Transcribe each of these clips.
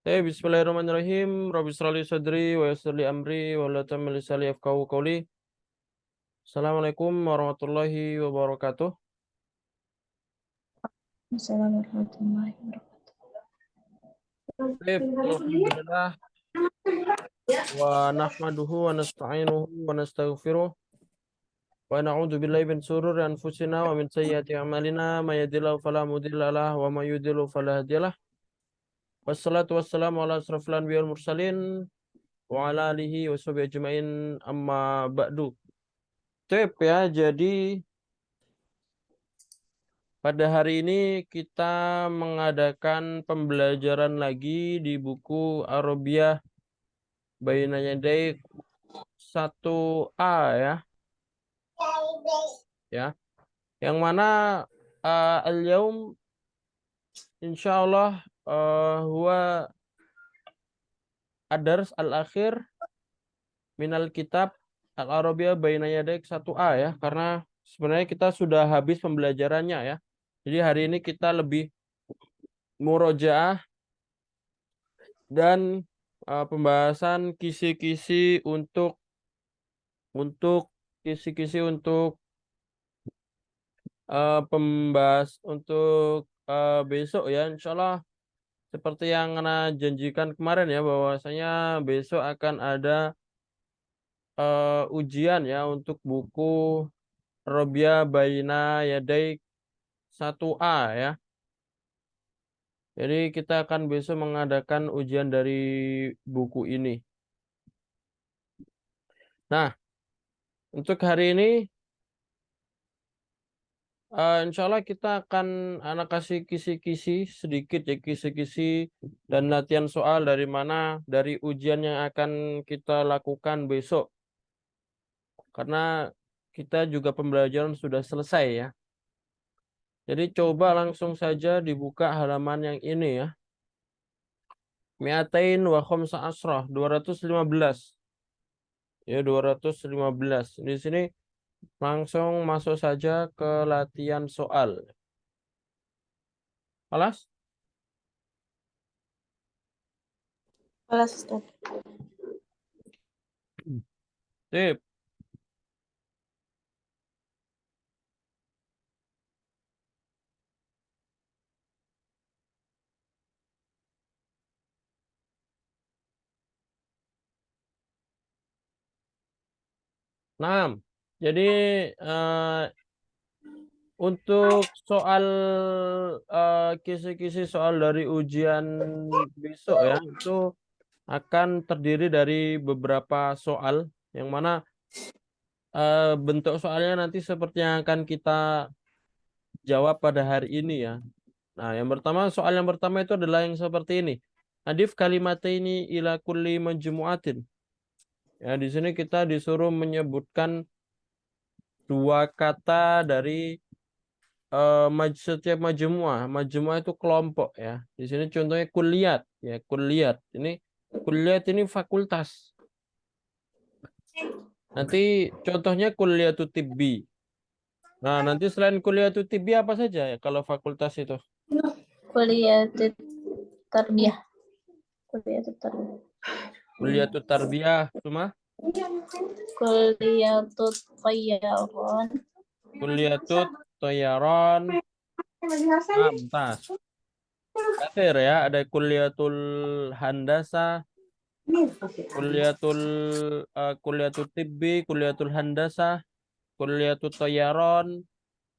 Bismillahirrahmanirrahim. Rabbi shrah li sadri wa yassir li amri wa la tamil lisani yafqahu qawli. Assalamualaikum warahmatullahi wabarakatuh. Assalamualaikum warahmatullahi Alhamdulillah wa nahmaduhu wa nasta'inuhu wa nastaghfiruh wa na'udzu billahi min shururi anfusina wa min sayyiati a'malina may yahdihillahu fala mudilla lahu wa may yudhlil fala hadiyalah. Wassalatu wassalamu ala asrofil anbiya'i wal mursalin wa ala alihi wa sahbihi ajmain amma ba'du. Ya, jadi pada hari ini kita mengadakan pembelajaran lagi di buku Arabiyah Baina Yaday 1A ya. Ya. Yang mana al-yaum insyaallah huwa ad-dars al-akhir minal kitab Al-Arabiyah Baina Yaday 1A ya, karena sebenarnya kita sudah habis pembelajarannya ya. Jadi hari ini kita lebih murojaah dan pembahasan kisi-kisi untuk kisi-kisi untuk pembahas untuk besok ya, insyaallah seperti yang Ana janjikan kemarin ya, bahwasanya besok akan ada ujian ya untuk buku Arabiyah Baina Yaday 1A ya. Jadi kita akan besok mengadakan ujian dari buku ini. Nah, untuk hari ini insya Allah kita akan anak kasih kisi-kisi sedikit ya, kisi-kisi dan latihan soal dari ujian yang akan kita lakukan besok. Karena kita juga pembelajaran sudah selesai ya. Jadi coba langsung saja dibuka halaman yang ini ya. Mi'atain wa khamsa asrah, 215. Ya, 215. Di sini langsung masuk saja ke latihan soal. Alas? Kelas Ustaz. Sip. Nah, jadi untuk soal kisi-kisi soal dari ujian besok ya, itu akan terdiri dari beberapa soal yang mana bentuk soalnya nanti seperti yang akan kita jawab pada hari ini ya. Nah, soal yang pertama itu adalah yang seperti ini. Adif kalimataini ila kulli majmu'atin. Ya, di sini kita disuruh menyebutkan dua kata dari setiap majmu'ah. Majmu'ah itu kelompok ya. Di sini contohnya kuliat ya, kuliat. Kuliat ini fakultas. Nanti contohnya kuliatu tibbi. Nah, nanti selain kuliatu tibbi apa saja ya kalau fakultas itu? Kuliah tarbiyah. Kuliah tarbiyah. Kuliatu tarbiyah cuma Kuliah tayyaron. kuliatu toyaron. Ah, bentar. Kater ya, ada kuliatul handasa, kuliatul tibbi, kuliatul handasa, kuliatul toyaron,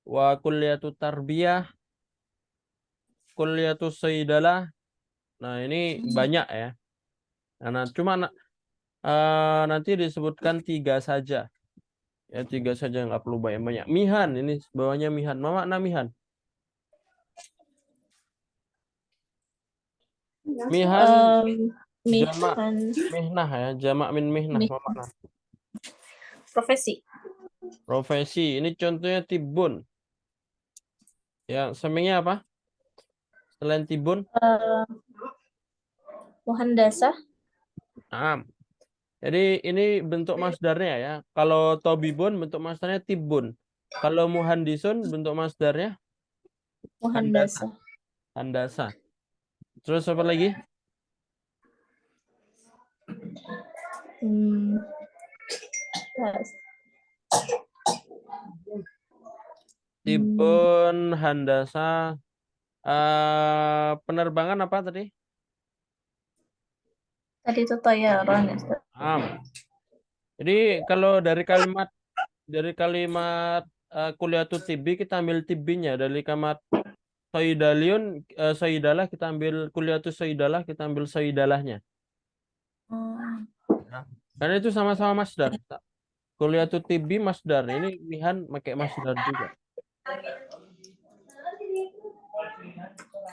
wa kuliatul tarbiyah, kuliatul sayyidalah. Nah, ini banyak ya. Nah, nanti disebutkan tiga saja. Ya, tiga saja, nggak perlu banyak-banyak. Mihan, ini bawahnya mihan. Apa makna mihan? Mihan jamak mihnah ya, jamak min mihnah. Apa makna? Profesi. Profesi. Ini contohnya tibun. Ya, semingnya apa? Selain tibun? Muhandasah. Nah, jadi ini bentuk masdarnya ya. Kalau tobibun bentuk masdarnya tibun. Kalau muhandisun bentuk masdarnya handasa. Muhandasah. Handasa. Terus apa lagi? Yes. Tibun, handasa, penerbangan apa tadi? Tadi itu toyaron ya, Ustaz. Jadi kalau dari kalimat kuliatul tibbi kita ambil tibbinya, dari kalimat soidaliun soidalah kita ambil kuliatul soidalah kita ambil soidalahnya. Nah, karena itu sama-sama masdar. Kuliatul tibbi masdar. Ini lihan pakai masdar juga.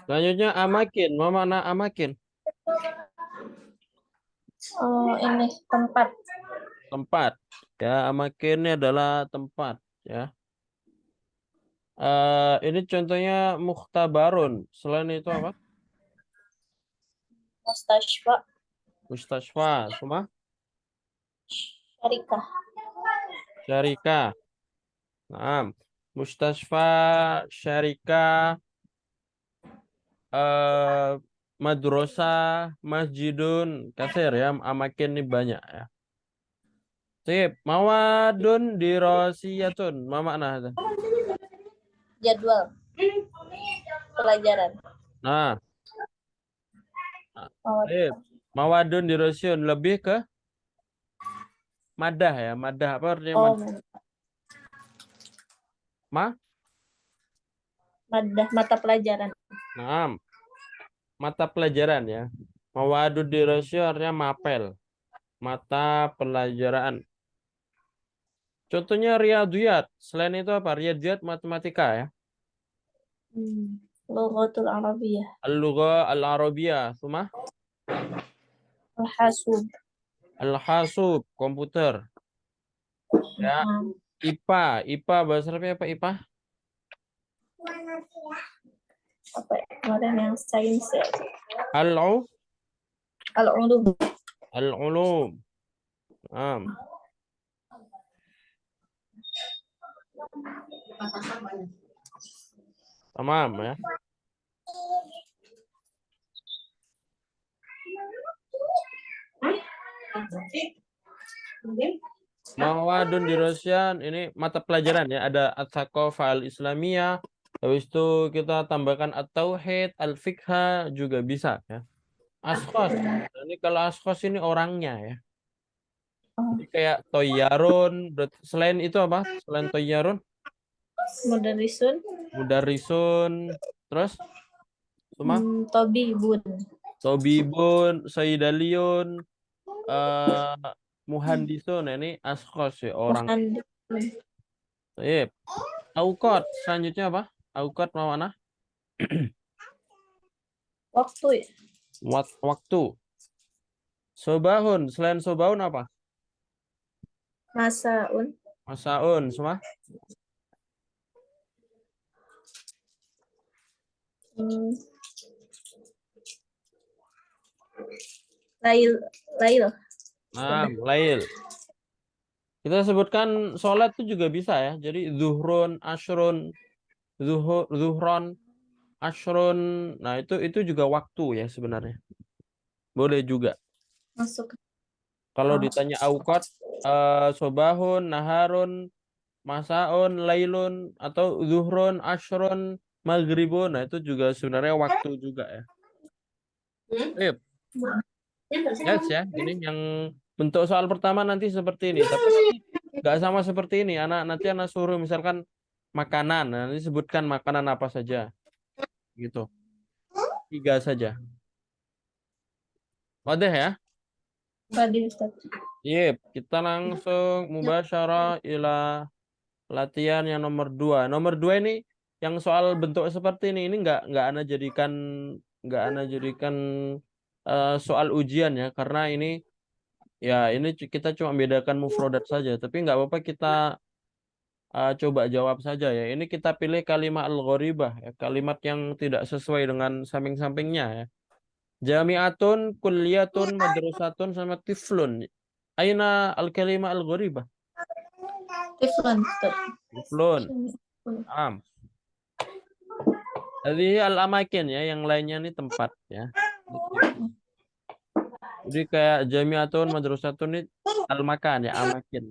Selanjutnya amakin. Apa makna amakin? Oh, ini tempat. Tempat. Ya, amakin ini adalah tempat. Ya. Ini contohnya mukhtabarun. Selain itu apa? Mustashfa. Mustashfa. Semua? Syarikah. Syarikah. Nah, Mustashfa, syarikah, madrasah, masjidun, kasir ya, amakin ini banyak ya. Sip, mawadun dirosiyatun, ma makna itu? Jadwal pelajaran. Nah, Oh, sip. Mawadun dirosiyun lebih ke madah ya, madah apa artinya madah? madah mata pelajaran. Nah, mata pelajaran ya. Mawadun dirosiyun artinya mapel, mata pelajaran. Contohnya riyadhiyat. Selain itu apa? Riyadhiyat matematika ya. Lughatul Arabiyah. Al-lugha al-arabiyah. Suma? Al-Hasub. Al-hasub. Komputer. Ya. IPA. IPA bahasa Arabnya apa IPA? Apa ya? Kemarin yang sains ya. Al-u. Al-Ulum. Al-ulum. Tamam ya. Mawadun dirosyan ini mata pelajaran ya, ada at-tsaqafah al-islamiyah, habis itu kita tambahkan at-tauhid, al-fiqha juga bisa ya. Ashkhos. Ini kalau ashkhos ini orangnya ya. Jadi kayak toyarun, selain itu apa? Selain toyarun, Mudarrisun. mudarrisun, terus semua Tobibun. tobibun, sayyidaliun, eh muhandisun. Nah, ini ashkhos ya orang. Muhandis. Yep. Aukot, selanjutnya apa? Aukot mana? Waktu ya. Waktu. Sobahun, selain sobahun apa? Masaun. Masaun, semua? Lail. Lail. Nah, lail. Kita sebutkan sholat itu juga bisa ya. Jadi zuhrun, ashrun, zuhron, ashrun. Nah, itu juga waktu ya sebenarnya. Boleh juga. Masuk. Kalau ditanya auqat, sobahun, naharun, masaun, lailun, atau zuhrun, ashrun, maghribun. Nah, itu juga sebenarnya waktu juga ya. Yep. Yes ya. Ini yang bentuk soal pertama nanti seperti ini. Tapi nanti nggak sama seperti ini. Nanti anak suruh misalkan makanan. Nah, nanti sebutkan makanan apa saja. Gitu. 3 saja. Wadah ya? Tadi Ustaz. Yep. Kita langsung mubasyarah ila latihan yang nomor 2. Nomor 2 ini yang soal bentuk seperti ini nggak ana jadikan soal ujian ya, karena ini ya ini kita cuma bedakan mufrodat saja, tapi nggak apa-apa kita coba jawab saja ya. Ini kita pilih kalimat al-gharibah ya, kalimat yang tidak sesuai dengan samping-sampingnya ya. Jami'atun, kulliyatun, madrasatun sama tiflun. Aina al-kalimah al-gharibah? Tiflun Ustaz. Tiflun. Jadi al-amakin ya, yang lainnya ini tempat ya. Jadi kayak jami'atun, madrasatun ini al-makan ya, amakin.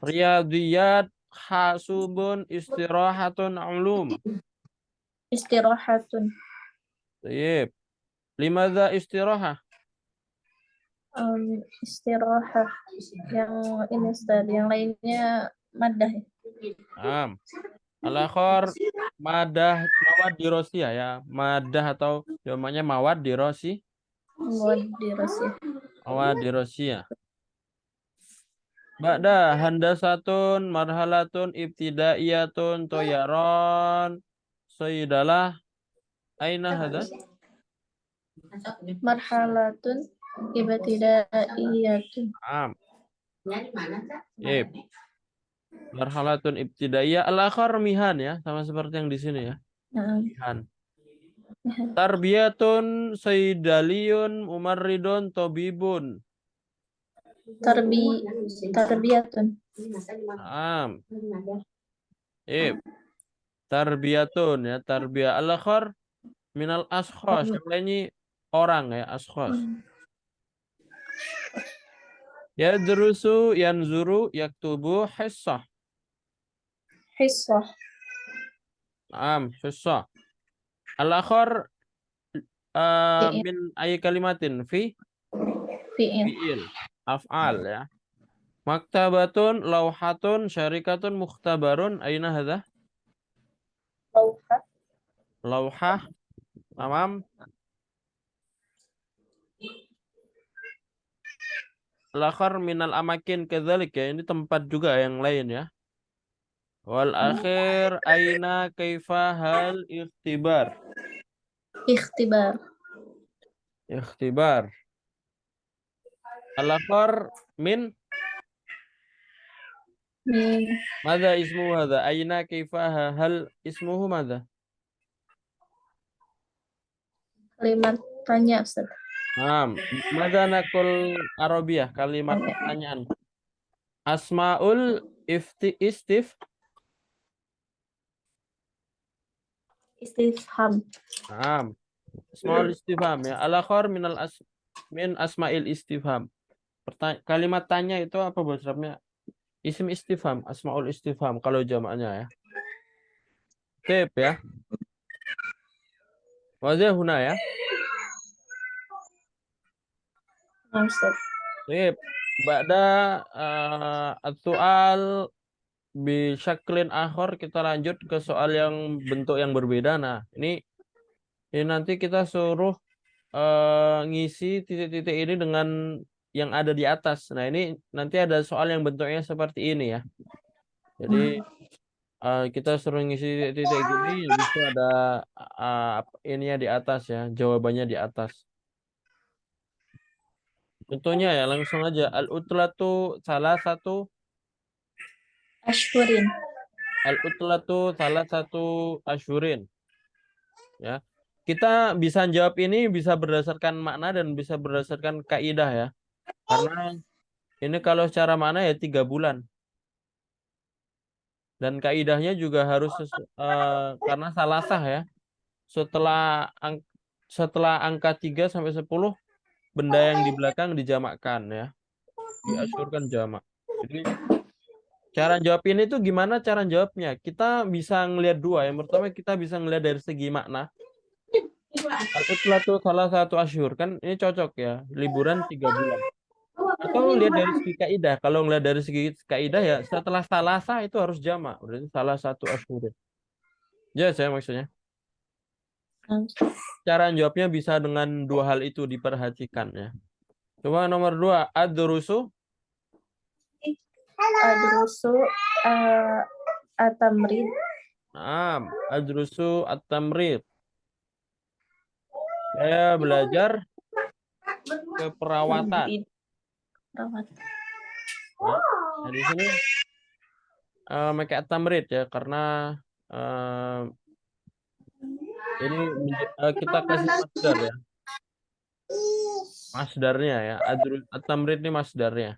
Riyadiyat, hasubun, istirahatun, ulum. Istirahatun. Baik. Limadza istirahah? Istirahah. Yang ini Ustaz, yang lainnya madah ya. Naam. Al-akhar madah mawad dirosi ya. Madah atau namanya mawad dirosi. Buat dirasi. Mawad dirosi ya. Ba'da handasatun marhalatun ibtidaiyatun toyaron sayyidalah aina hadha? Marhalatun ibtidaiyatun. Naam. Ib. Marhalatun ibtidaiyah al-akhar mihan ya, sama seperti yang di sini ya. Nah, Mihan. Tarbiyatun sayyidaliyun umarridun tobibun. Tarbiyatun. Naam. Ib. Tarbiyatun ya, tarbiyah al-akhar minal ashkhas. Yang lainnya orang ya, ashkhas. Yadrusu yanzuru yaktubu hissah. Hissah. Naam, hissah. Al-akhar Fi'il. min ay kalimatin fi Fi'il. fi'il af'al ya. Maktabatun lauhatun syarikatun mukhtabarun aina hadha? Lauhat. Lauhah. Tamam. Al-akhar minal amakin kadzalik ya. Ini tempat juga yang lain ya. Wal akhir aina kaifa hal ikhtibar. Ikhtibar. Ikhtibar. Al-akhar min Min madza ismuhu hadza? Aina kaifa hal ismuhu madza? kalimat tanya Ustaz. Naam. Madza nakul Arabiyah kalimat Oke. pertanyaan. Asmaul istif. Istifham. Naam. Asmaul istifham ya. Al-akhar min asmail istifham. Kalimat tanya itu apa bahasa Arabnya? Isim istifham, asmaul istifham kalau jamaknya ya. Tip ya. Wazih huna ya. Nah, Ustaz. Tip. Ba'da soal bisyaklin akhor, kita lanjut ke soal yang bentuk yang berbeda. Nah, ini nanti kita suruh ngisi titik-titik ini dengan yang ada di atas. Nah, ini nanti ada soal yang bentuknya seperti ini ya. Jadi kita suruh ngisi titik gini, habis itu ada ininya di atas ya, jawabannya di atas. Contohnya ya, langsung aja. Al-utlatu salah satu Ashhurin. Al-utlatu salah satu asyurin. Ya. Kita bisa jawab ini bisa berdasarkan makna dan bisa berdasarkan kaidah ya. Karena ini kalau secara makna ya 3 bulan. Dan kaidahnya juga harus karena salasah ya. Setelah setelah angka 3 sampai 10 benda yang di belakang dijamakkan ya. Diasyurkan jamak. Jadi cara jawab ini tuh gimana cara jawabnya? Kita bisa ngelihat dua. Yang pertama kita bisa ngelihat dari segi makna. Al-utlatu salah satu asyur kan ini cocok ya. Liburan 3 bulan. Atau lihat dari segi kaidah. Kalau ngelihat dari segi kaidah ya setelah salasa itu harus jamak. Berarti salah satu asyur. Ya saya maksudnya. Nah, Cara jawabnya bisa dengan dua hal itu diperhatikan ya. Coba nomor 2, ad-durusu. Adrusu atamrid. Naam, ad-durusu at-tamrid. Saya belajar keperawatan. Perawat. Nah, di sini pakai at-tamrid ya karena ini kita kasih masdar ya. Masdarnya ya. At-tamrid ini masdarnya.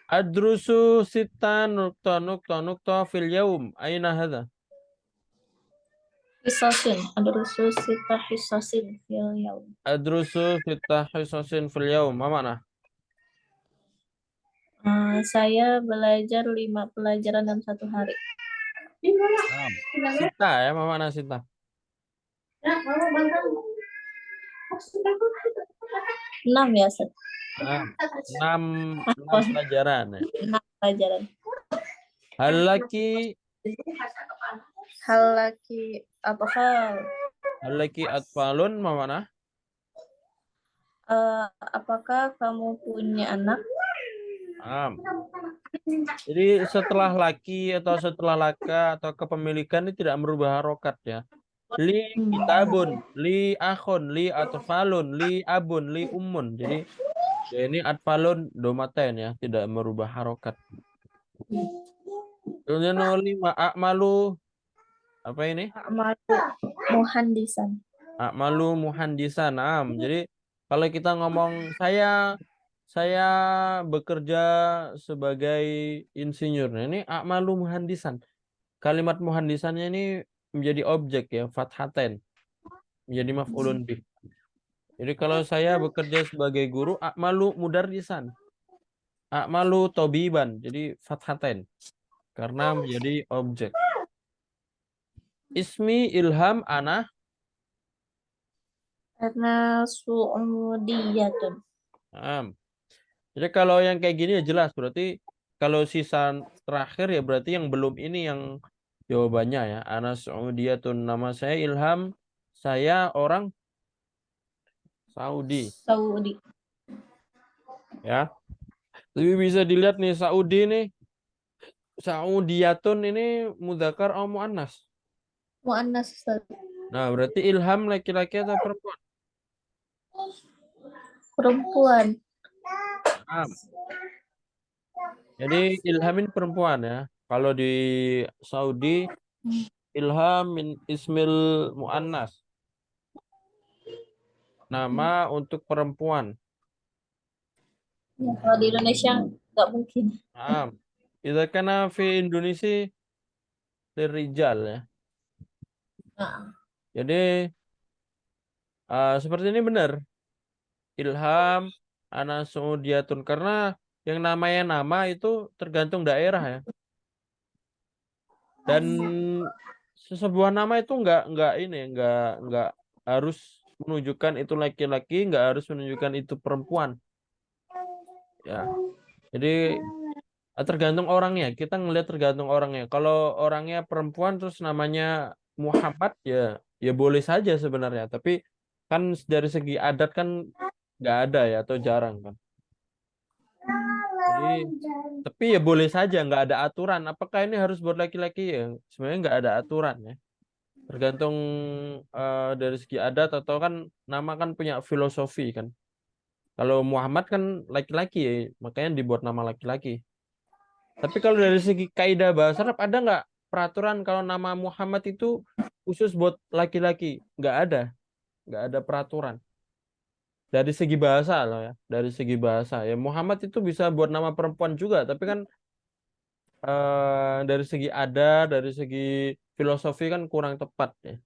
Adrusu sita nukta nukta nukta fil yaum. Aina hadha? Hisasin. Adrusu sita hisasin fil yaum. Adrusu fitah hisasin fil yaum. Apa mana? Saya belajar 5 pelajaran dalam 1 hari. Naam. Sita ya, apa mana sita? 6 ya, Ustaz. Naam. Enam, enam Apa? pelajaran ya. 6 pelajaran. Hal laki, Hal laki apa hal? hal laki atfalun, apa mana? Apakah kamu punya anak? Naam. Jadi setelah laki atau setelah laka atau kepemilikan ini tidak merubah harokat ya. Li kitabun, li akhun, li atfalun, li abun, li ummun. Jadi ya ini atfalun domaten ya, tidak merubah harokat. Kemudian nomor 5, akmalu apa ini? Amalu muhandisan. Akmalu muhandisan. Naam. Jadi kalau kita ngomong saya bekerja sebagai insinyur. Nah, ini akmalu muhandisan. Kalimat muhandisannya ini menjadi objek ya, fathaten. Menjadi maf'ulun bih. Jadi kalau saya bekerja sebagai guru, akmalu mudarrisan. Akmalu tobiban. Jadi fathaten. Karena menjadi objek. Ismi Ilham ana. Karena su'udiyatun. Naam. Jadi kalau yang kayak gini ya jelas. Berarti kalau sisa terakhir ya berarti yang belum ini yang jawabannya ya. Ana Saudiyatun. Nama saya Ilham. Saya orang Saudi. Saudi. Ya. Tapi bisa dilihat nih Saudi nih. Saudiyatun ini mudzakkar atau muannas. Muannas, Ustaz. Nah, berarti Ilham laki-laki atau perempuan? Perempuan. Nah, jadi Ilham ini perempuan ya. Kalau di Saudi Ilham min ismil muannas. Nama untuk perempuan. Ya, kalau di Indonesia nggak mungkin. Nah, idza kana fi Indonesia lirijal ya. Nah, Jadi seperti ini benar. Ilham ana Saudiyatun karena yang namanya nama itu tergantung daerah ya. Dan sebuah nama itu enggak harus menunjukkan itu laki-laki, enggak harus menunjukkan itu perempuan. Ya. Jadi tergantung orangnya. Kita ngelihat tergantung orangnya. Kalau orangnya perempuan terus namanya Muhammad ya ya boleh saja sebenarnya. Tapi kan dari segi adat kan nggak ada ya atau jarang kan. Jadi tapi ya boleh saja nggak ada aturan. Apakah ini harus buat laki-laki ya? Sebenarnya nggak ada aturan ya. Tergantung dari segi adat atau kan nama kan punya filosofi kan. Kalau Muhammad kan laki-laki ya, makanya dibuat nama laki-laki. Tapi kalau dari segi kaidah bahasa Arab ada nggak peraturan kalau nama Muhammad itu khusus buat laki-laki? Nggak ada peraturan. Dari segi bahasa loh ya, dari segi bahasa ya Muhammad itu bisa buat nama perempuan juga, tapi kan dari segi dari segi filosofi kan kurang tepat ya.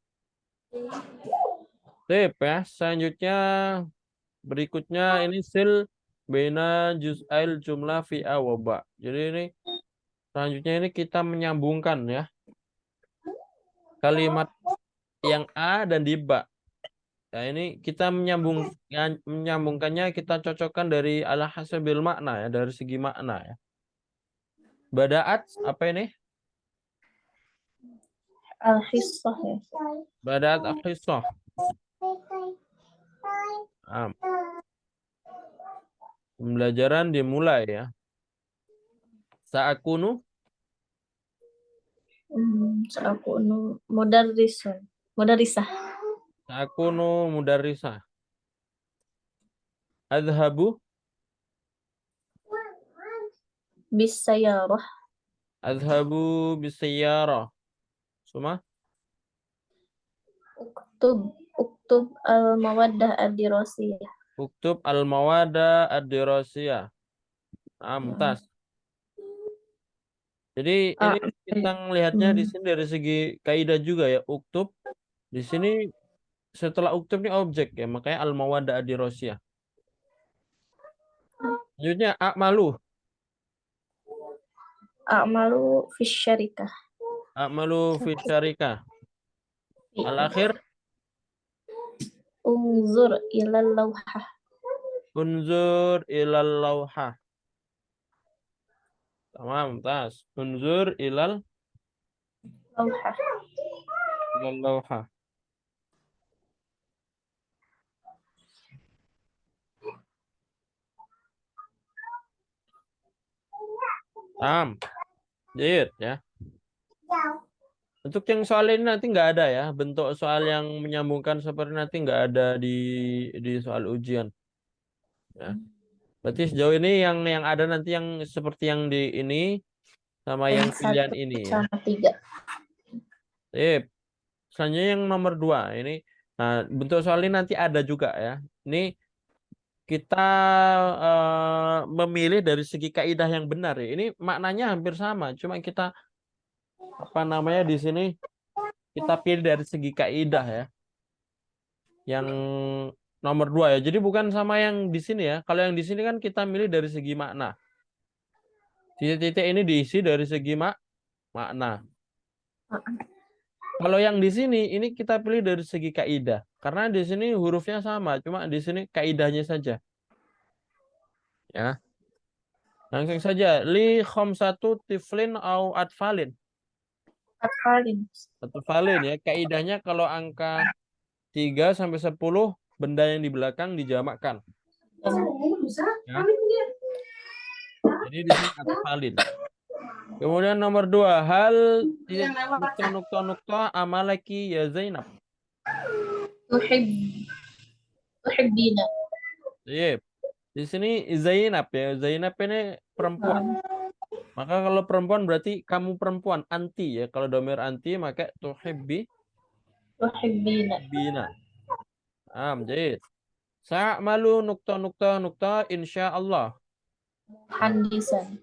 Sip ya, selanjutnya berikutnya ini sil bena juz'ail jumlah fi awaba. Jadi ini selanjutnya ini kita menyambungkan ya kalimat yang A dan di ba. Nah, ini kita menyambungkannya kita cocokkan dari ala hasabil makna ya, dari segi makna ya. Badaat apa ini? al-hissah ya. Badaat akhissah. Ah, pembelajaran dimulai ya. Sa'akunu Aku mudarrisun. Mudarrisah. sa'akunu mudarrisah. Adhabu Bisayarah. adhabu bisayyarah. Semua Uktub al-mawaddah ad-dirasiyah. uktub al-mawada ad-dirasiyah. Mumtaz. Jadi ini kita ngelihatnya di sini dari segi kaidah juga ya. Uktub Di sini setelah uktub ini objek ya, makanya al-mawaddah ad-dirasiyah. Selanjutnya a'malu. A'malu fi syarikah. A'malu fi syarikah. Al-akhir Unzur ilal lawhah. unzur ilal lawhah. Tamam, tas. Unzur ilal Lawhah. lawhah. Tamam. Jahit ya. Untuk yang soal ini nanti nggak ada ya. Bentuk soal yang menyambungkan seperti nanti nggak ada di soal ujian. Ya. Berarti sejauh ini yang ada nanti yang seperti yang di ini sama yang pilihan 1 ini ya. sama 3. Selanjutnya yang nomor 2 ini. Nah, bentuk soal ini nanti ada juga ya. Ini kita memilih dari segi kaidah yang benar ya. Ini maknanya hampir sama, cuma kita apa namanya di sini kita pilih dari segi kaidah ya. Yang nomor 2 ya. Jadi bukan sama yang di sini ya. Kalau yang di sini kan kita milih dari segi makna. Titik-titik ini diisi dari segi makna. Kalau yang di sini ini kita pilih dari segi kaidah. Karena di sini hurufnya sama, cuma di sini kaidahnya saja. Ya. Langsung saja. Li khamsatu tiflin au atfalin. Atfalin. Atfalin ya. Kaidahnya kalau angka 3 sampai 10 benda yang di belakang dijamakkan. Ya. Jadi di sini atfalin. Kemudian nomor 2, hal nukta amalaki ya Zainab. Tuhibbina. Iya. Di sini Zainab ya. Zainab ini perempuan. Maka kalau perempuan berarti kamu perempuan, anti ya. Kalau domir anti maka Tuhibbina. bina. Jadi sa'malu nukta insyaallah. Muhandisan.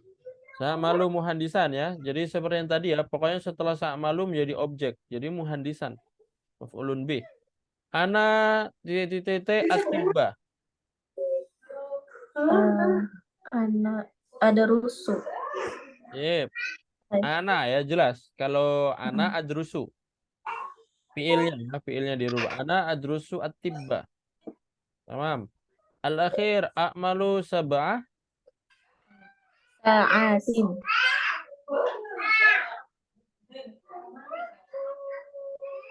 Sa'malu muhandisan ya. Jadi seperti yang tadi ya, pokoknya setelah sa'malu menjadi objek. Jadi muhandisan. Maf'ulun bih. Ana titik at-tibba. Anak ada rusuh. Yep. Ana ya jelas. Kalau ana adrusu. Fiilnya dirubah. Ana adrusu at-tibba. Tamam. Al-akhir a'malu sab'ah Sa'atin.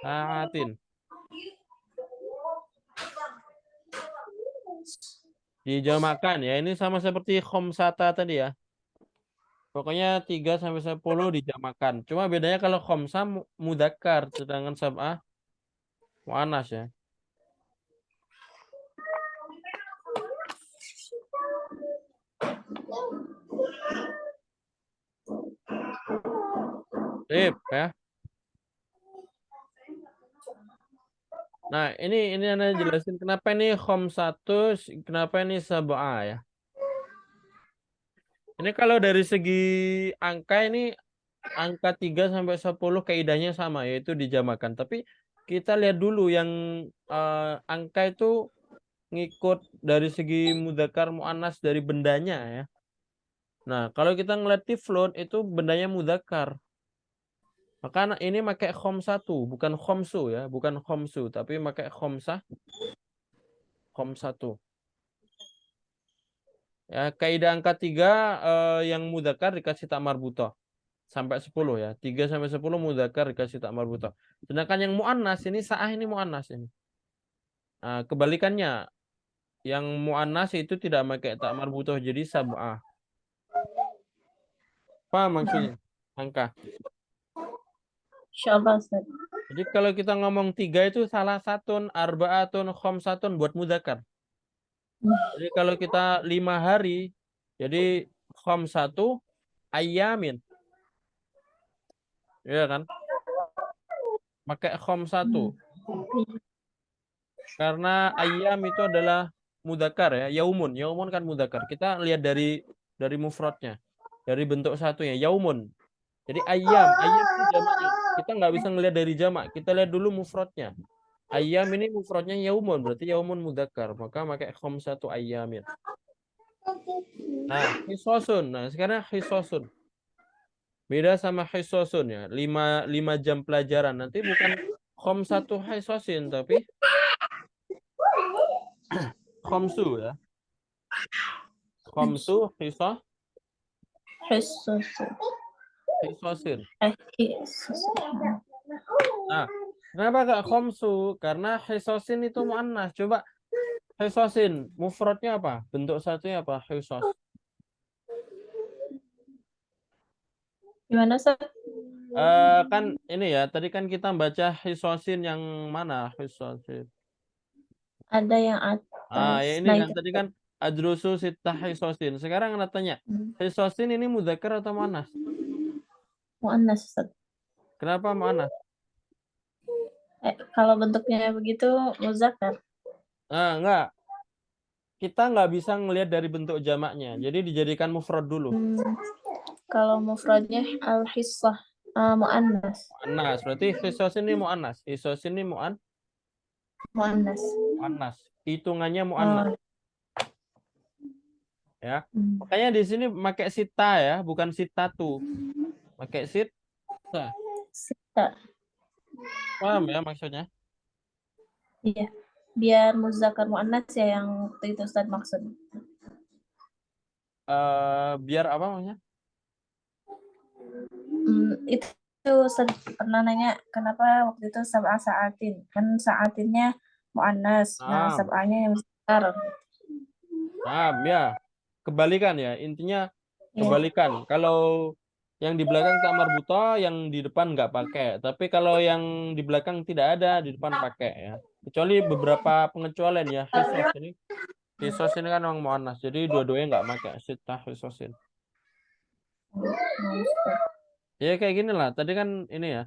sa'atin. Dijamakkan ya. Ini sama seperti khomsata tadi ya. Pokoknya 3 sampai 10 dijamakkan. Cuma bedanya kalau khomsa mudzakkar sedangkan sab'ah muannas ya. Sip ya. Nah, ini Anda jelasin kenapa ini khomsatu, kenapa ini sab'ah ya. Ini kalau dari segi angka ini angka 3 sampai 10 kaidahnya sama yaitu dijamakan. Tapi kita lihat dulu yang angka itu ngikut dari segi mudzakkar muannas dari bendanya ya. Nah, kalau kita ngeliat tiflun itu bendanya mudzakkar. Maka ini pakai khomsatu, bukan khomsu ya, bukan khomsu, tapi pakai khomsatu. Ya, kaidah angka 3 yang mudzakkar dikasih tak marbutoh sampai 10 ya. 3 sampai 10 mudzakkar dikasih tak marbutoh. Sedangkan yang muannas ini sa'ah ini muannas ini. Nah, kebalikannya yang muannas itu tidak pakai tak marbutoh jadi sab'ah. Apa maksudnya? Angka. Insyaallah Ustaz. Jadi kalau kita ngomong 3 itu salah satun, arba'atun, khamsatun buat mudzakkar. Jadi kalau kita 5 hari, jadi khamsatu ayyamin. Iya kan? Pakai khamsatu. Karena ayyam itu adalah mudzakkar ya, yaumun. Yaumun kan mudzakkar. Kita lihat dari mufradnya. Dari bentuk satunya, yaumun. Jadi ayyam itu jamaknya. kita nggak bisa ngelihat dari jamak. Kita lihat dulu mufradnya. Ayam ini mufradnya yaumun, berarti yaumun mudzakkar. Maka pakai khamsatu ayyamin. Nah, hisosun. Nah, sekarang hisosun. Beda sama hisosun ya. 5 jam pelajaran. Nanti bukan khamsatu hisosin, tapi khamsu ya. Khamsu Khusus. hisosin. Khusus. Nah, kenapa gak khamsu? Karena hisosin itu muannas. Coba hisosin, mufradnya apa? Bentuk satunya apa? Hisos. Gimana, Ustaz? Kan ini ya, tadi kan kita baca hisosin yang mana? Hisosin. Ada yang Ya atas. ini Nah, kan itu. tadi kan adrusu sitah hisosin. Sekarang anda tanya, hisosin ini mudzakkar atau muannas? Muannas, Ustaz. Kenapa muannas? Kalau bentuknya begitu, muzakkar. Enggak. Kita nggak bisa ngelihat dari bentuk jamaknya. Jadi dijadikan mufrad dulu. Kalau mufradnya al-hissah, muannas. Muannas. Berarti hisosin ini muannas. Hisosin ini Muannas. muannas. Hitungannya muannas. Oh, Ya. Makanya di sini pakai sita ya, bukan sitatu. Pakai sita. sita. Paham ya maksudnya? Iya. Biar muzakkar muannas ya yang waktu itu Ustaz maksud. Biar apa maksudnya? Itu Ustaz pernah nanya kenapa waktu itu sab'a sa'atin. Kan sa'atinnya muannas. Nah, Ah, sab'anya yang muzakkar. ya. Kebalikan ya. Intinya Iya. kebalikan. Kalau yang di belakang tak marbuto, yang di depan nggak pakai. Tapi kalau yang di belakang tidak ada, di depan pakai ya. Kecuali beberapa pengecualian ya. Hisos ini kan orang muannas. Jadi dua-duanya nggak pakai. Sita hisosin. Ya kayak gini lah. Tadi kan ini ya.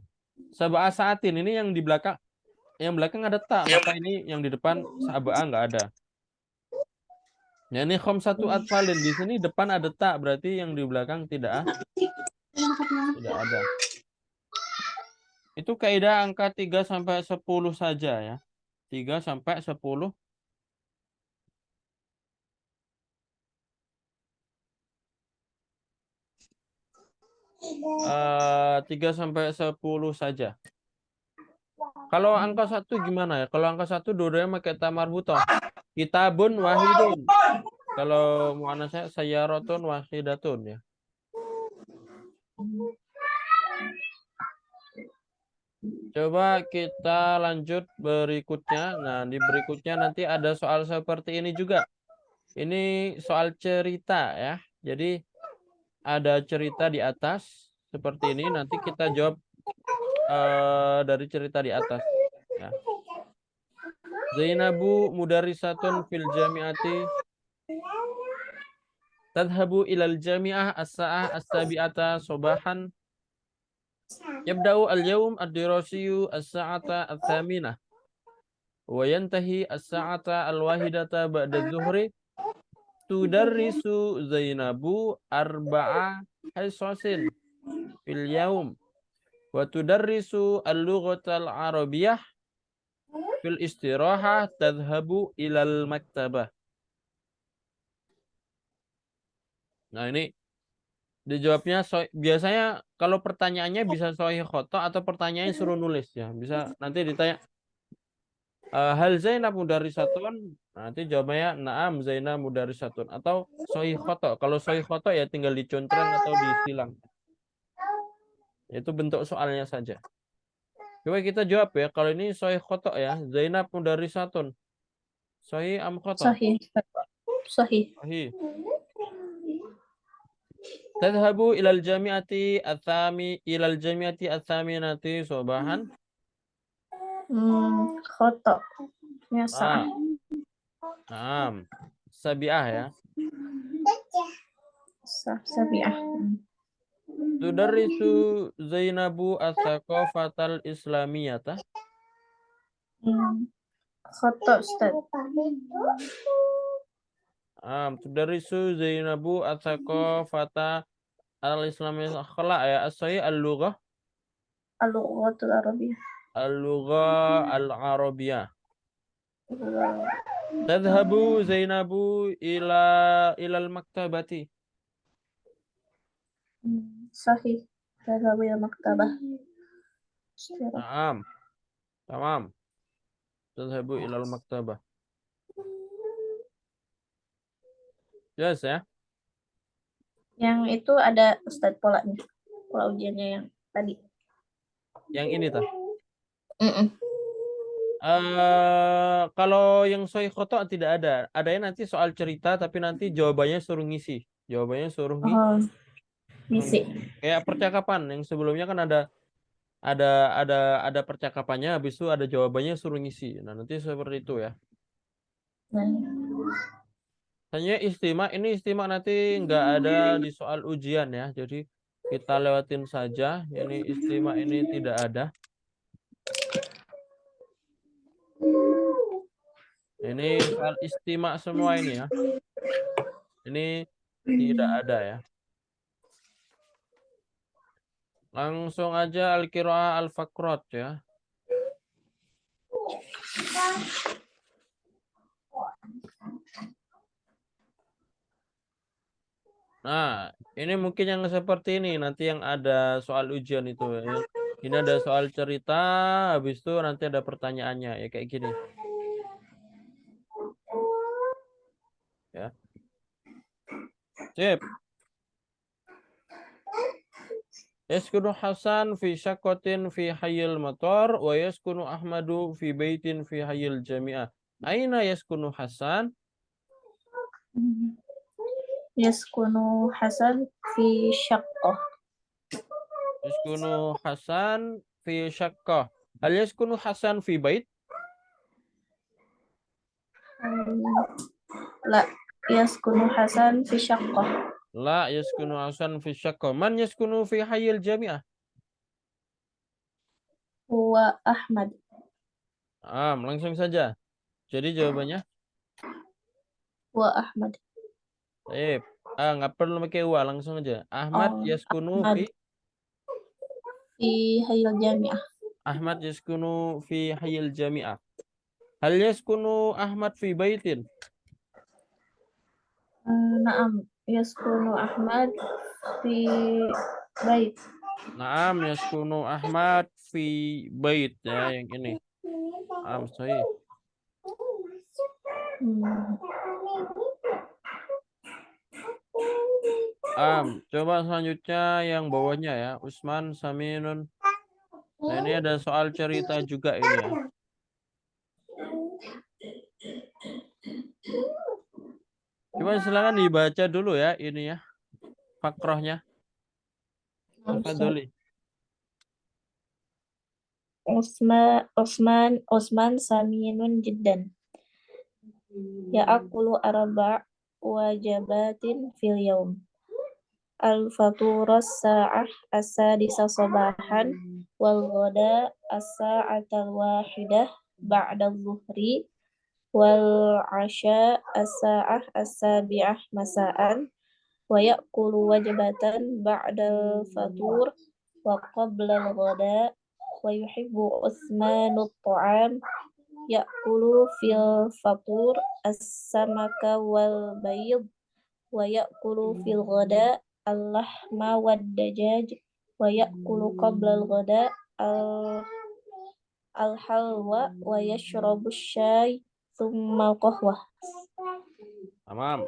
Sab'a saatin ini yang di belakang. Yang belakang ada tak. Maka ini yang di depan sab'a nggak ada. Ya ini satu atfalin. Di sini depan ada tak. Berarti yang di belakang tidak ada. Itu kaidah angka 3 sampai 10 saja ya. 3 sampai 10. 3 sampai 10 saja. Kalau angka 1 gimana ya? Kalau angka 1 dua-duanya pakai tamar butoh. Kitabun wahidun. Kalau muannasnya sayyaratun wahidatun ya. Coba kita lanjut berikutnya. Nah, di berikutnya nanti ada soal seperti ini juga. Ini soal cerita ya. Jadi ada cerita di atas seperti ini. Nanti kita jawab dari cerita di atas. Ya. Zainabu mudarisatun fil jami'ati tadhabu ilal jami'ah as-sa'ah as-sabi'ata sobahan yabda'u al-yawm ad-dirasiyu as-sa'ata al-thaminah wa yantahi as-sa'ata al-wahidata ba'da zuhri tudarrisu Zainabu arba'a hisasin fil yawm wa tudarrisu al-lughata al-arabiyyah fil istirahah tadhabu ilal maktabah. Nah, ini dijawabnya biasanya kalau pertanyaannya bisa sahih khoto atau pertanyaannya suruh nulis ya. Bisa nanti ditanya hal Zainab mudarisatun? Nanti jawabannya na'am Zainab mudarisatun atau sahih khoto. Kalau sahih khoto ya tinggal dicontreng atau disilang. Itu bentuk soalnya saja. Coba kita jawab ya. Kalau ini sahih khoto ya, Zainab mudarisatun. Sahih am khoto? Sahih. Sahih. Sahih. Tadhabu ilal jami'ati atsaminati sobahan. Khoto. Ya, sa'ah. Naam. Sabiah ya. Sabi'ah. Tudarrisu Zainabu as-saqafatal islamiyata. Khoto, Ustaz. Tudarrisu Zainabu as-saqafata al-islamiyata akhlak ya. As-sahih al-lughah. Al-lughatul arabiyyah. Al-lughah al-arabiyah. Tadhhabu Zainabu ilal maktabati. Sahih. Tadhabu ila maktabah. Naam. Tamam. Tadhhabu ilal maktabah. Jelas ya? Yang itu ada Ustadz polanya. Pola ujiannya yang tadi. Yang ini tah. Mm-mm. Kalau yang sahih khoto tidak ada. Adanya nanti soal cerita tapi nanti jawabannya suruh ngisi. Jawabannya suruh Oh, ngisi. misi. Kayak percakapan yang sebelumnya kan ada percakapannya habis itu ada jawabannya suruh ngisi. Nah, nanti seperti itu ya. Nah, Hanya istimak ini istimak nanti nggak ada di soal ujian ya. Jadi kita lewatin saja. Ini istimak ini tidak ada. Ini soal istimak semua ini ya. Ini tidak ada ya. Langsung aja al-qiraah al-faqrat ya. Nah, ini mungkin yang seperti ini nanti yang ada soal ujian itu ya. Ini ada soal cerita, habis itu nanti ada pertanyaannya ya kayak gini ya. Sip. Yaskunu Hasan fi syakotin fi hayil motor wa yaskunu Ahmadu fi baitin fi hayil jami'ah. Aina yaskunu Hasan? yaskunu Hasan fi syaqqah. Yaskunu Hasan fi syakkah. Hal yaskunu Hasan fi bait? La yaskunu Hasan fi syaqqah. La yaskunu Hasan fi syakkah. Man yaskunu fi hayil jami'ah? Huwa Ahmad. Langsung saja. Jadi jawabannya? Huwa Ahmad. Nggak perlu pakai wa, langsung aja. Ahmad Oh, yaskunu Ahmad fi fi hayil jami'ah. Ahmad yaskunu fi hayil jami'ah. Hal yaskunu Ahmad fi baitin? Naam, yaskunu Ahmad fi bait. Naam yaskunu Ahmad fi bait ya yang ini. Sahih. Hmm. Coba selanjutnya yang bawahnya ya. Usman Saminun. Nah, ini ada soal cerita juga ini ya. Coba silakan dibaca dulu ya ini ya. Fakrohnya. Tafadholi. Osman Saminun jiddan. Ya'akulu arba' wajabatin fil yaum. Al-fatura sa'ah as-sadisa sabahan wal ghada as-sa'atal wahidah ba'da zuhri wal asya as-sa'ah as-sabi'ah masa'an wa ya'kulu wajbatan ba'da al-fatur wa qabla al-ghada wa yuhibbu Utsmanu at-ta'am ya'kulu fil fatur as-samaka wal bayd wa ya'kulu fil ghada al-lahma wad dajaj wa ya'kulu qabla al-ghada al-halwa wa yashrabu asy-syai thumma al-qahwah. Tamam.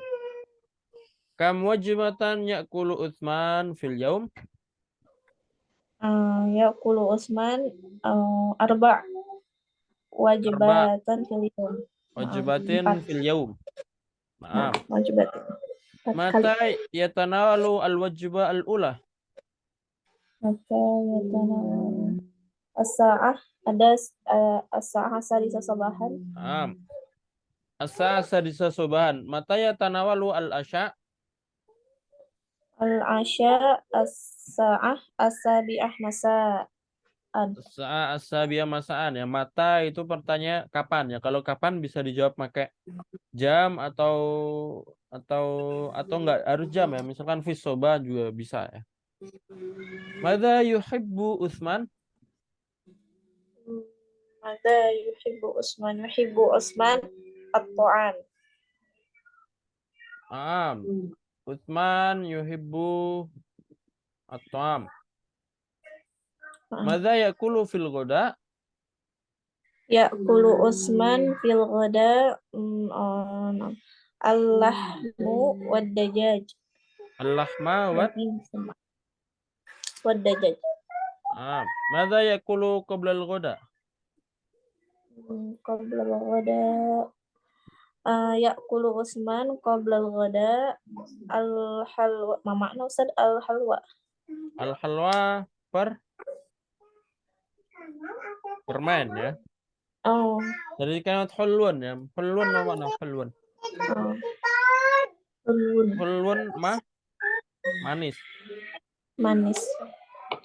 Kam wajibatan ya'kulu Utsman fil yaum? Ya'kulu Utsman arba' Arba wajibatan fil yaum. wajibatin Empat. fil yaum. Maaf. Wajibatan. 4 kali. Mata yatanawalu al-wajibah al-ula? Maka yatanawalu as-sa'ah ada as-sa'ah sadisa sabahan. Asa sadisa subahan. Mata yatanawalu al-asya? Al-asya as-sa'ah as-sabi'ah masa'an. Saat asabiyah masaan ya. Mata itu pertanyaan kapan ya. Kalau kapan bisa dijawab pakai jam atau enggak harus jam ya. Misalkan fi soba juga bisa ya. Madza yuhibbu Utsman? Mada yuhibbu Usman. Yuhibbu Usman at-ta'am. Utsman yuhibbu at-ta'am. Madza yakulu fil ghada? Ya'kulu Usman fil ghada al-lahmu wad-dajaj. Al-lahma wad-dajaj. Madza yakulu qabla al-ghada? Qabla al-ghada ya'kulu Usman qabla al-ghada al-halwa. Ma makna Ustaz al-halwa? Al-halwa permen ya. Oh. Dari kalimat hulwan ya. Hulwan apa makna hulwan? Hulwan manis. Manis.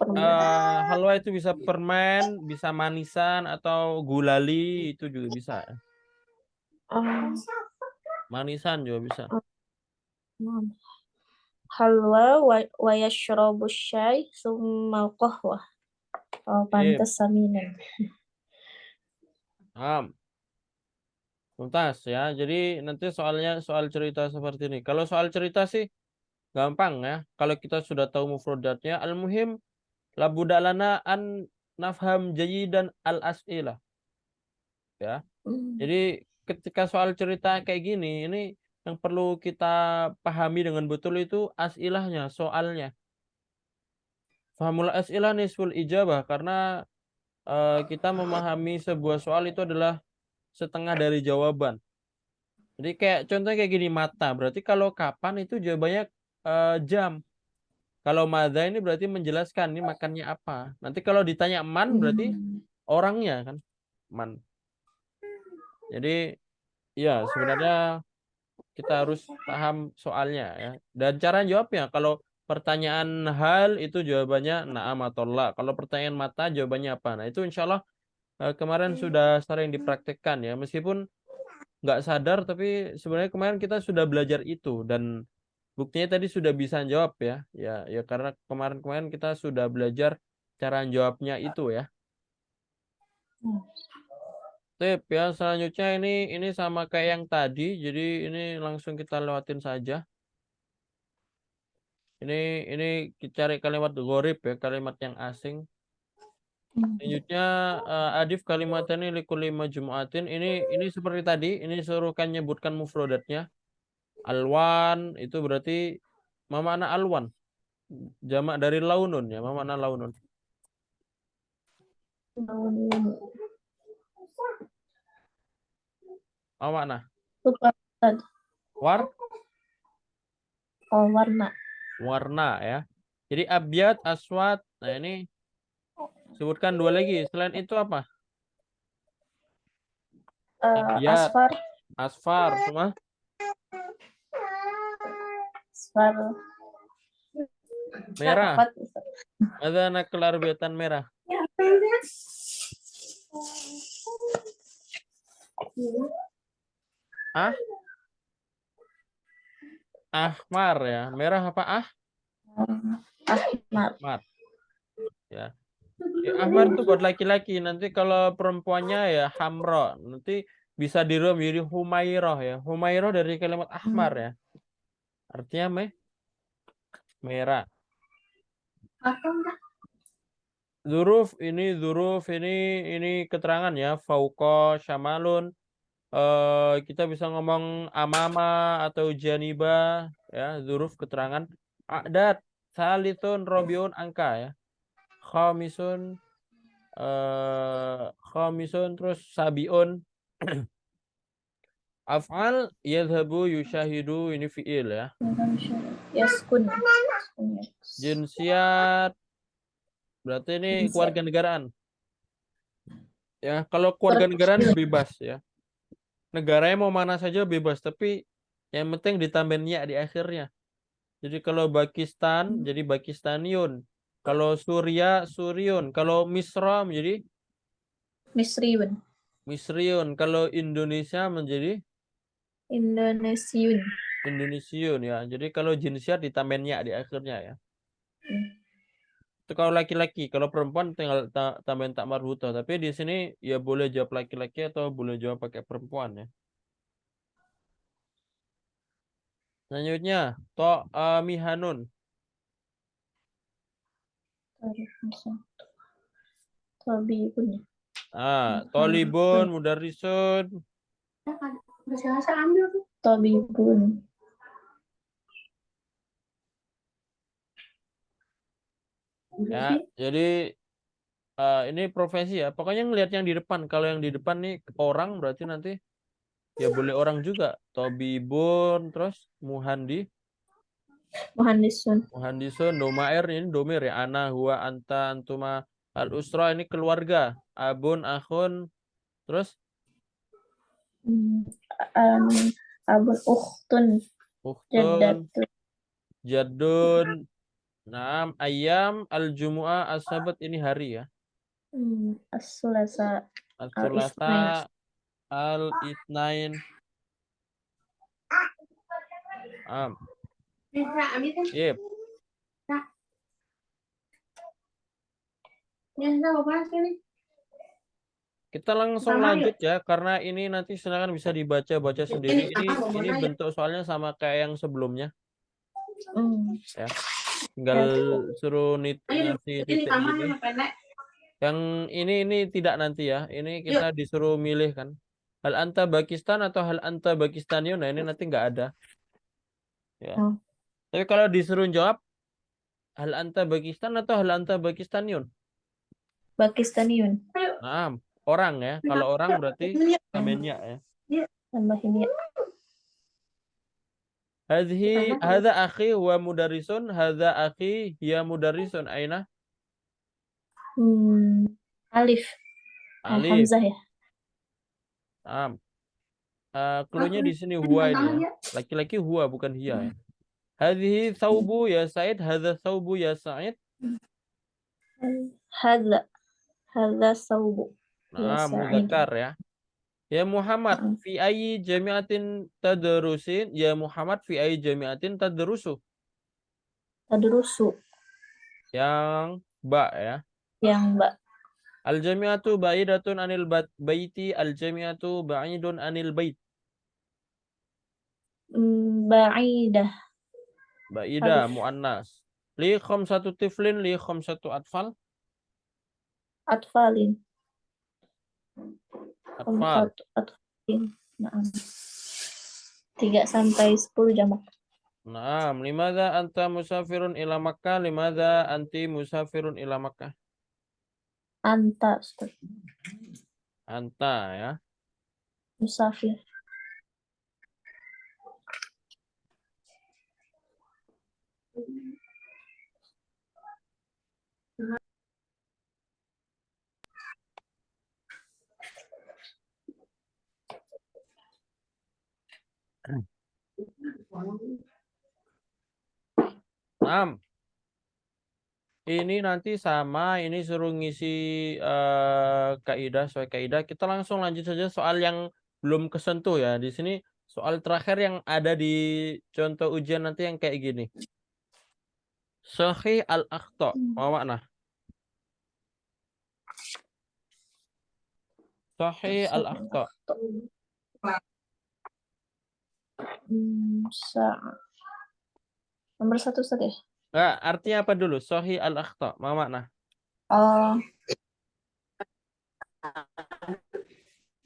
Halwa itu bisa permen, bisa manisan atau gulali itu juga bisa. Manisan juga bisa. Halwa wa yashrabu syai summa al-qahwa. Oh, pantas saminan. Tuntas ya. Jadi nanti soalnya soal cerita seperti ini. Kalau soal cerita sih gampang ya. Kalau kita sudah tahu mufradatnya, al-muhim labudalana an nafham jayidan al-as'ilah. Ya. Jadi ketika soal cerita kayak gini, ini yang perlu kita pahami dengan betul itu as'ilahnya, soalnya. Fahamul as'ilah nisful ijabah, karena kita memahami sebuah soal itu adalah setengah dari jawaban. Jadi kayak contohnya kayak gini, mata. Berarti kalau kapan itu jawabannya jam. Kalau madza ini berarti menjelaskan ini makannya apa. Nanti kalau ditanya man berarti orangnya kan. Man. Jadi ya sebenarnya kita harus paham soalnya ya. Dan cara jawabnya kalau pertanyaan hal itu jawabannya na'am atau la. Kalau pertanyaan mata jawabannya apa. Nah, itu insya Allah kemarin sudah sering dipraktekkan ya. Meskipun nggak sadar tapi sebenarnya kemarin kita sudah belajar itu dan buktinya tadi sudah bisa jawab ya. Ya karena kemarin-kemarin kita sudah belajar cara jawabnya itu ya. Tip ya, selanjutnya ini sama kayak yang tadi, jadi ini langsung kita lewatin saja. Ini cari kalimat gharib ya, kalimat yang asing. Selanjutnya adif kalimat ini likulli majmu'atin. Ini seperti tadi, ini suruhkan nyebutkan mufradatnya. Alwan itu berarti ma makna alwan. Jamak dari launun ya, ma makna launun. Apa makna? Warna. Warna ya. Jadi abyad, aswad. Nah ini sebutkan dua lagi. Selain itu apa? Abyad, Asfar. asfar, semua. Asfar. Merah. Ada anak kelarbiatan merah. Ahmar ya. Merah apa Ahmar. Ya. Ahmar itu buat laki-laki. Nanti kalau perempuannya ya hamro. Nanti bisa dirom jadi humairoh ya. Humairoh dari kalimat ahmar ya. Artinya merah. Zuruf ini keterangan ya. Fauqa syamalun. Kita bisa ngomong amama atau janiba ya. Zuruf keterangan. A'dad salitun robiun angka ya. Khamisun terus sabiun. Af'al yadhabu yushahidu ini fi'il ya. Yaskun. Jinsiyat berarti ini keluarga negaraan. Ya, kalau keluarga negaraan bebas ya. Negaranya mau mana saja bebas, tapi yang penting ditambahin ya di akhirnya. Jadi kalau Pakistan jadi Pakistaniun. Kalau Suria Suriun. Kalau Misra menjadi Misriun. Misriun. Kalau Indonesia menjadi Indonesiun. Indonesiun ya. Jadi kalau jinsiat ditambahin ya di akhirnya ya. Itu Itu kalau laki-laki, kalau perempuan tinggal tambahin tak marbutoh. Tapi di sini ya boleh jawab laki-laki atau boleh jawab pakai perempuan ya. Selanjutnya, mihanun. Tabibun ya. Tolibun, mudarrisun. Tabibun. Ya, jadi ini profesi ya. Pokoknya ngelihat yang di depan. Kalau yang di depan nih orang berarti nanti ya boleh orang juga. Tobibun, terus Muhandisun. muhandisun, domair ini domir ya. Ana, huwa, anta, antuma, al usra ini keluarga. Abun, akhun, terus Abun ukhtun. ukhtun, Jaddatun. jadun. Naam, ayam, al-jumu'ah, as-sabat ini hari ya. As-sulasa. Al-isnain. As-sulasa, al-isnain. Yep. Kita langsung lanjut ya, karena ini nanti silakan bisa dibaca-baca sendiri. Ini bentuk soalnya sama kayak yang sebelumnya. Ya. Tinggal suruh ngasih titik gini. Yang ini tidak nanti ya. Ini kita disuruh milih kan. Hal anta Pakistan atau hal anta Pakistaniun. Nah ini nanti nggak ada. Ya. Tapi kalau disuruh jawab hal anta Pakistan atau hal anta Pakistaniun. Pakistaniun. Nah, orang ya. Kalau orang berarti tambahin ya. Tambahin ya. Hadza akhi wa mudarrisun, hadza akhi hiya mudarrisun. Aina? Alif. Alif. Hamzah ya. Cluenya di sini huwa ini ya. Laki-laki huwa bukan hiya ya. Hadhihi thawbu ya Said, hadza thawbu ya Said. Hadza saubu. Nah, mudzakkar ya. Ya Muhammad, fi ayyi jami'atin tadrusin? Ya Muhammad, fi ayyi jami'atin tadrusu? Tadrusu. Yang ba ya. Yang ba. Al-jami'atu ba'idatun anil baiti, al-jami'atu ba'idun anil bait. Ba'idah. Ba'idah muannas. Li khamsatu tiflin, li khamsatu atfal. Atfalin. Atfal. Atfalin. Nah. 3 sampai 10 jamak. Naam, limadza anta musafirun ila Makkah? Limadza anti musafirun ila Makkah? Anta, Ustaz. Anta ya. Musafir. Naam. Ini nanti sama, ini suruh ngisi kaidah, soal kaidah. Kita langsung lanjut saja soal yang belum kesentuh ya. Di sini soal terakhir yang ada di contoh ujian nanti yang kayak gini. Sahih al-akhta. Apa makna? Sahih al-akhta. Nomor 1 Ustaz ya? Nah, artinya apa dulu? Sahih al-akhta. Apa makna?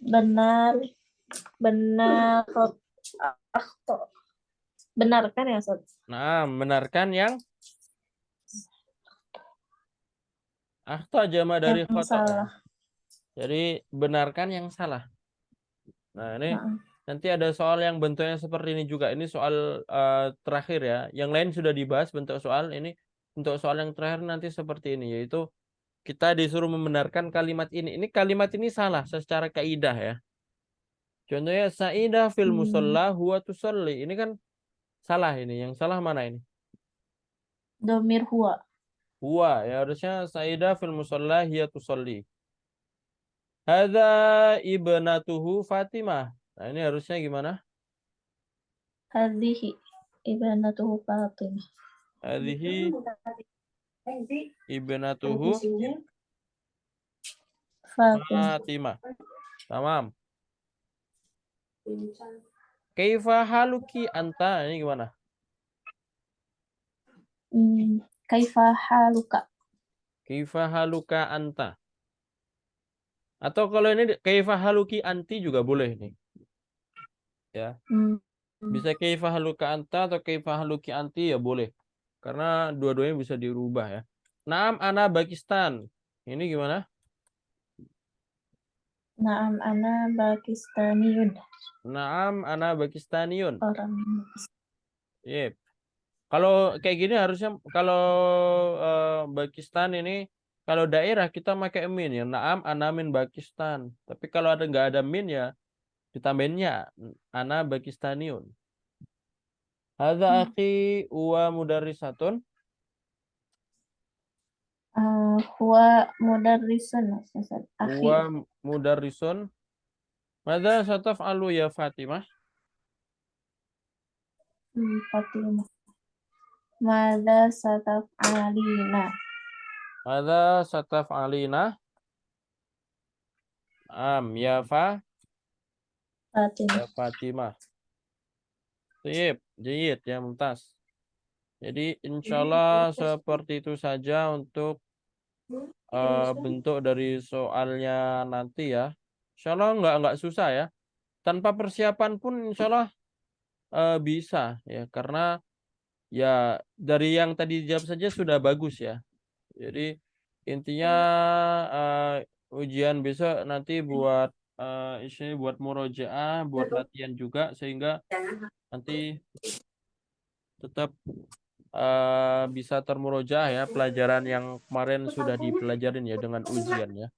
Benar akhta. Benarkan ya Ustaz? Nah, benarkan yang akhta jama dari yang khata. salah. Jadi benarkan yang salah. Nah, ini nanti ada soal yang bentuknya seperti ini juga. Ini soal terakhir ya. Yang lain sudah dibahas bentuk soal. Ini untuk soal yang terakhir nanti seperti ini. Yaitu kita disuruh membenarkan kalimat ini. Ini kalimat ini salah secara kaidah ya. Contohnya Sa'idah fil musalla huwa tusalli. Ini kan salah ini. Yang salah mana ini? Domir huwa. Huwa. Ya harusnya Sa'idah fil musalla hiya tusalli. Hadza ibnatuhu Fatimah. Nah, ini harusnya gimana? Hadhihi ibnatuhu Fatimah. Hadhihi ibnatuhu Fatimah. Fatimah. Tamam. Kaifa haluki anta? Ini gimana? Kaifa haluka? Kaifa haluka anta? Atau kalau ini kaifa haluki anti juga boleh nih. Ya. Hmm, Bisa kaifa haluka anta atau kaifa haluki anti ya boleh. Karena dua-duanya bisa dirubah ya. Naam ana Pakistan. Ini gimana? Naam ana Pakistaniyun. Naam ana Pakistaniyun. Orang Yep. Kalau kayak gini harusnya kalau Pakistan ini kalau daerah kita pakai min ya. Naam ana min Pakistan. Tapi kalau ada nggak ada min ya ditambahinnya ana Pakistaniun. Hadza akhi wa mudarrisatun. huwa mudarrisun. Akhi. Wa mudarrisun. Madza sataf'alu ya Fatimah? Fatimah. Mada sataf'alina. Madza sataf'alina? Ya Fatimah. ya Fatimah. Sip, jayid ya mumtaz. Jadi insyaallah seperti itu saja untuk bentuk dari soalnya nanti ya. Insyaallah nggak susah ya. Tanpa persiapan pun insyaallah bisa ya karena ya dari yang tadi dijawab saja sudah bagus ya. Jadi intinya ujian besok nanti buat isinya buat murojaah, buat latihan juga sehingga nanti tetap bisa termurojaah ya pelajaran yang kemarin sudah dipelajarin ya dengan ujian ya.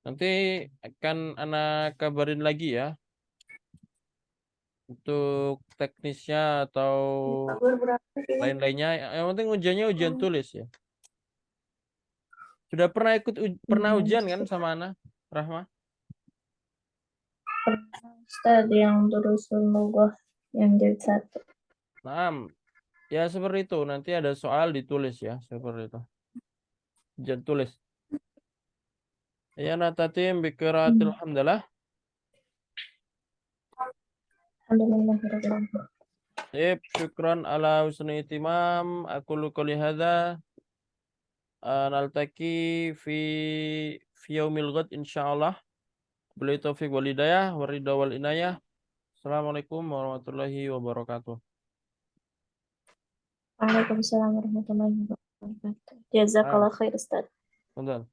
Nanti akan anak kabarin lagi ya untuk teknisnya atau lain-lainnya. Yang penting ujiannya ujian tulis ya. Sudah pernah pernah ujian kan sama Ana Rahma? Ustaz yang durusul lughah yang jilid 1. Nah, ya seperti itu. Nanti ada soal ditulis ya seperti itu. Ujian tulis. Ya natatim bikiraatil hamdalah. Alhamdulillah. Sip, syukran ala husni itimam. Aku qouli hadza. Naltaki fi yaumil ghad insyaallah. Billahi taufiq wal hidayah waridha wal inayah. Assalamualaikum warahmatullahi wabarakatuh. Waalaikumsalam warahmatullahi wabarakatuh. Ah, Jazakallah khair Ustaz. bentar.